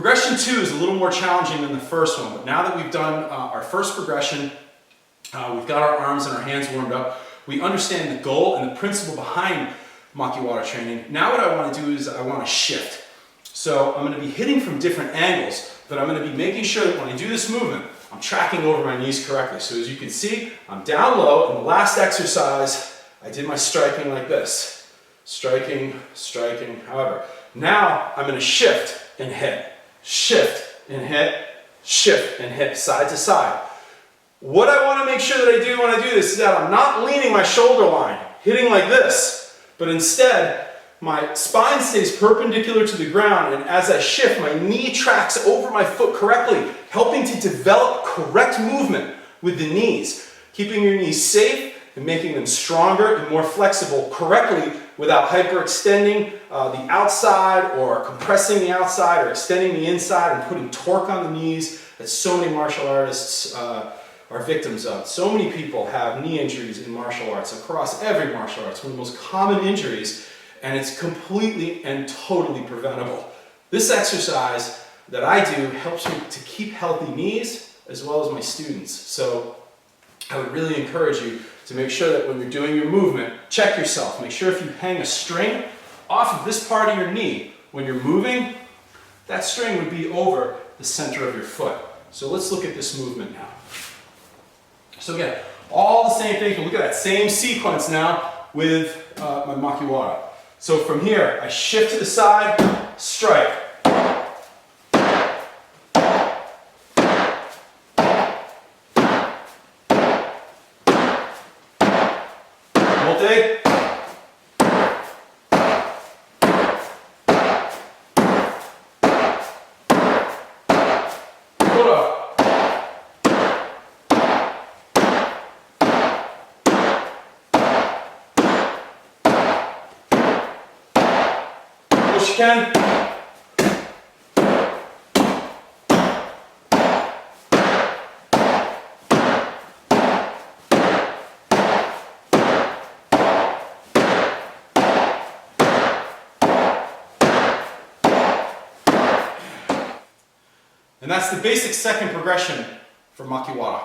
Progression 2 is a little more challenging than the first one, but now that we've done our first progression, we've got our arms and our hands warmed up, we understand the goal and the principle behind Makiwara training. Now what I want to do is I want to shift. So I'm going to be hitting from different angles, but I'm going to be making sure that when I do this movement, I'm tracking over my knees correctly. So as you can see, I'm down low. In the last exercise, I did my striking like this. Striking, striking, however. Now I'm going to shift and hit. Shift and hit, shift and hit, side to side. What I want to make sure that I do when I do this is that I'm not leaning my shoulder line, hitting like this, but instead my spine stays perpendicular to the ground, and as I shift, my knee tracks over my foot correctly, helping to develop correct movement with the knees, keeping your knees safe and making them stronger and more flexible correctly without hyperextending the outside or compressing the outside or extending the inside and putting torque on the knees that so many martial artists are victims of. So many people have knee injuries in martial arts, across every martial arts, one of the most common injuries, and it's completely and totally preventable. This exercise that I do helps me to keep healthy knees as well as my students. So I would really encourage you to make sure that when you're doing your movement, check yourself. Make sure if you hang a string off of this part of your knee, when you're moving, that string would be over the center of your foot. So let's look at this movement now. So again, all the same things. We'll look at that same sequence now with my Makiwara. So from here, I shift to the side, strike. Multi. Push can. And that's the basic second progression for Makiwara.